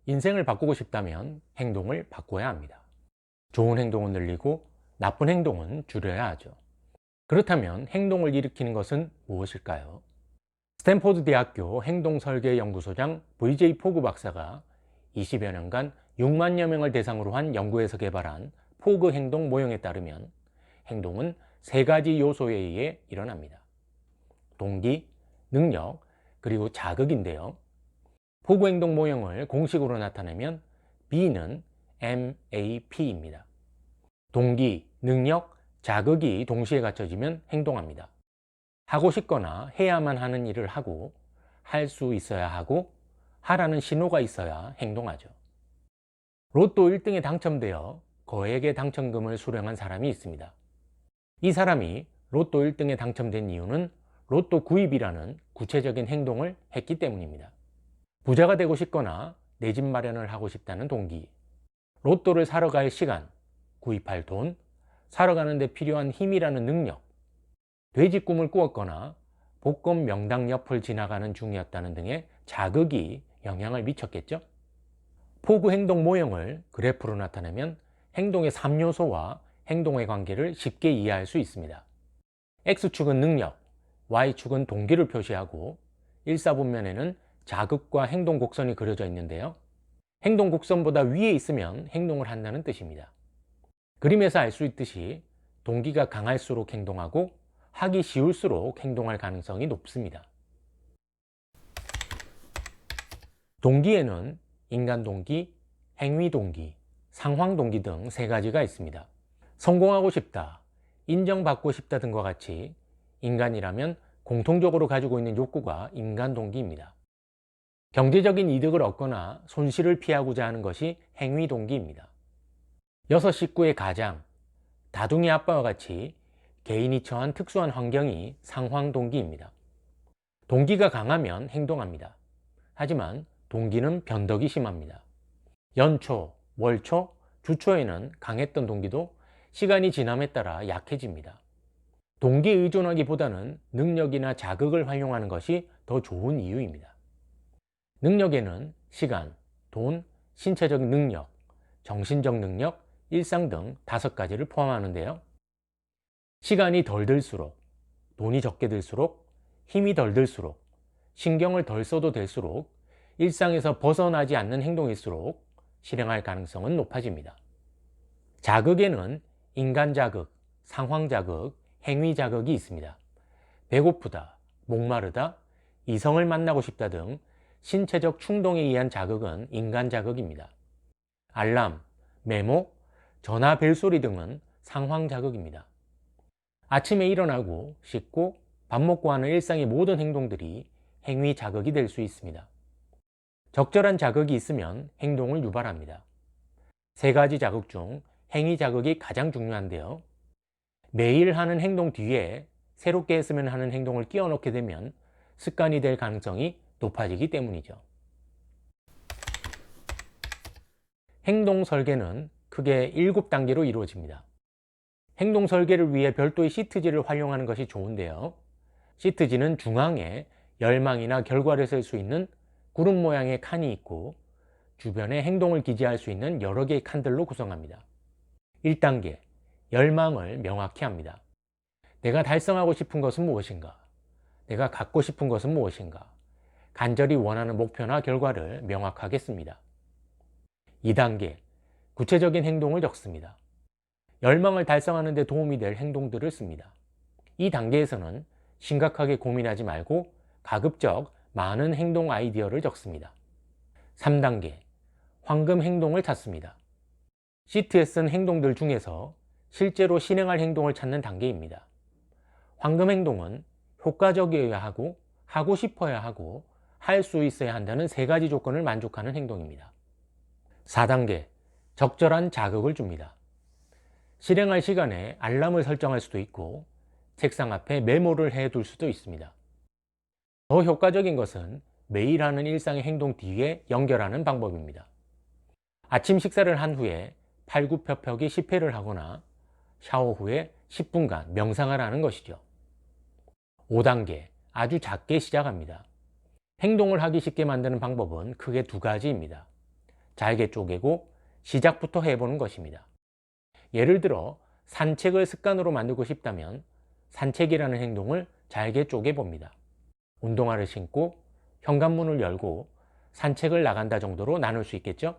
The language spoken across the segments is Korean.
인생을 바꾸고 싶다면 행동을 바꿔야 합니다. 좋은 행동은 늘리고 나쁜 행동은 줄여야 하죠. 그렇다면 행동을 일으키는 것은 무엇일까요? 스탠포드 대학교 행동설계연구소장 VJ 포그 박사가 20여 년간 6만여 명을 대상으로 한 연구에서 개발한 포그 행동 모형에 따르면 행동은 세 가지 요소에 의해 일어납니다. 동기, 능력, 그리고 자극인데요. 포그 행동 모형을 공식으로 나타내면 B는 MAP입니다. 동기, 능력, 자극이 동시에 갖춰지면 행동합니다. 하고 싶거나 해야만 하는 일을 하고, 할 수 있어야 하고, 하라는 신호가 있어야 행동하죠. 로또 1등에 당첨되어 거액의 당첨금을 수령한 사람이 있습니다. 이 사람이 로또 1등에 당첨된 이유는 로또 구입이라는 구체적인 행동을 했기 때문입니다. 부자가 되고 싶거나 내 집 마련을 하고 싶다는 동기, 로또를 사러 갈 시간, 구입할 돈, 사러 가는데 필요한 힘이라는 능력, 돼지 꿈을 꾸었거나 복권 명당 옆을 지나가는 중이었다는 등의 자극이 영향을 미쳤겠죠? 포그 행동 모형을 그래프로 나타내면 행동의 3요소와 행동의 관계를 쉽게 이해할 수 있습니다. X축은 능력, Y축은 동기를 표시하고 일사분면에는 자극과 행동 곡선이 그려져 있는데요. 행동 곡선보다 위에 있으면 행동을 한다는 뜻입니다. 그림에서 알 수 있듯이 동기가 강할수록 행동하고 하기 쉬울수록 행동할 가능성이 높습니다. 동기에는 인간 동기, 행위 동기, 상황 동기 등 세 가지가 있습니다. 성공하고 싶다, 인정받고 싶다 등과 같이 인간이라면 공통적으로 가지고 있는 욕구가 인간 동기입니다. 경제적인 이득을 얻거나 손실을 피하고자 하는 것이 행위 동기입니다. 6 식구의 가장, 다둥이 아빠와 같이 개인이 처한 특수한 환경이 상황 동기입니다. 동기가 강하면 행동합니다. 하지만 동기는 변덕이 심합니다. 연초, 월초, 주초에는 강했던 동기도 시간이 지남에 따라 약해집니다. 동기에 의존하기보다는 능력이나 자극을 활용하는 것이 더 좋은 이유입니다. 능력에는 시간, 돈, 신체적인 능력, 정신적 능력, 일상 등 5가지를 포함하는데요. 시간이 덜 들수록, 돈이 적게 들수록, 힘이 덜 들수록, 신경을 덜 써도 될수록, 일상에서 벗어나지 않는 행동일수록 실행할 가능성은 높아집니다. 자극에는 인간 자극, 상황 자극, 행위 자극이 있습니다. 배고프다, 목마르다, 이성을 만나고 싶다 등 신체적 충동에 의한 자극은 인간 자극입니다. 알람, 메모, 전화 벨소리 등은 상황 자극입니다. 아침에 일어나고 씻고 밥 먹고 하는 일상의 모든 행동들이 행위 자극이 될 수 있습니다. 적절한 자극이 있으면 행동을 유발합니다. 3가지 자극 중 행위 자극이 가장 중요한데요. 매일 하는 행동 뒤에 새롭게 했으면 하는 행동을 끼워 넣게 되면 습관이 될 가능성이 높아지기 때문이죠. 행동 설계는 크게 7단계로 이루어집니다. 행동 설계를 위해 별도의 시트지를 활용하는 것이 좋은데요. 시트지는 중앙에 열망이나 결과를 쓸 수 있는 구름 모양의 칸이 있고 주변에 행동을 기재할 수 있는 여러 개의 칸들로 구성합니다. 1단계, 열망을 명확히 합니다. 내가 달성하고 싶은 것은 무엇인가? 내가 갖고 싶은 것은 무엇인가? 간절히 원하는 목표나 결과를 명확하게 씁니다. 2단계, 구체적인 행동을 적습니다. 열망을 달성하는 데 도움이 될 행동들을 씁니다. 이 단계에서는 심각하게 고민하지 말고 가급적 많은 행동 아이디어를 적습니다. 3단계, 황금 행동을 찾습니다. 시트에 쓴 행동들 중에서 실제로 실행할 행동을 찾는 단계입니다. 황금 행동은 효과적이어야 하고, 하고 싶어야 하고, 할 수 있어야 한다는 3가지 조건을 만족하는 행동입니다. 4단계, 적절한 자극을 줍니다. 실행할 시간에 알람을 설정할 수도 있고 책상 앞에 메모를 해둘 수도 있습니다. 더 효과적인 것은 매일 하는 일상의 행동 뒤에 연결하는 방법입니다. 아침 식사를 한 후에 팔굽혀펴기 10회를 하거나 샤워 후에 10분간 명상을 하는 것이죠. 5단계, 아주 작게 시작합니다. 행동을 하기 쉽게 만드는 방법은 크게 2가지입니다. 잘게 쪼개고 시작부터 해보는 것입니다. 예를 들어 산책을 습관으로 만들고 싶다면 산책이라는 행동을 잘게 쪼개봅니다. 운동화를 신고 현관문을 열고 산책을 나간다 정도로 나눌 수 있겠죠?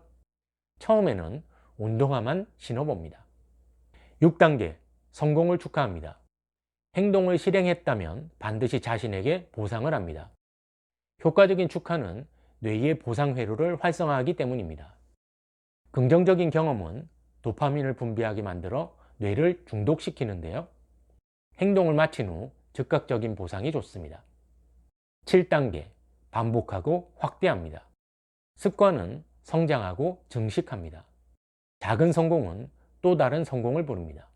처음에는 운동화만 신어봅니다. 6단계 성공을 축하합니다. 행동을 실행했다면 반드시 자신에게 보상을 합니다. 효과적인 축하는 뇌의 보상 회로를 활성화하기 때문입니다. 긍정적인 경험은 도파민을 분비하게 만들어 뇌를 중독시키는데요. 행동을 마친 후 즉각적인 보상이 좋습니다. 7단계 반복하고 확대합니다. 습관은 성장하고 증식합니다. 작은 성공은 또 다른 성공을 부릅니다.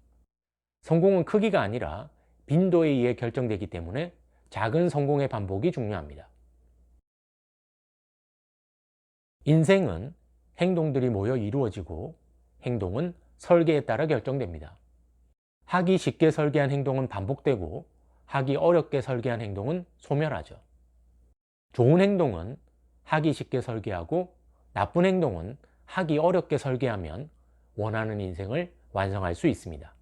성공은 크기가 아니라 빈도에 의해 결정되기 때문에 작은 성공의 반복이 중요합니다. 인생은 행동들이 모여 이루어지고 행동은 설계에 따라 결정됩니다. 하기 쉽게 설계한 행동은 반복되고 하기 어렵게 설계한 행동은 소멸하죠. 좋은 행동은 하기 쉽게 설계하고 나쁜 행동은 하기 어렵게 설계하면 원하는 인생을 완성할 수 있습니다.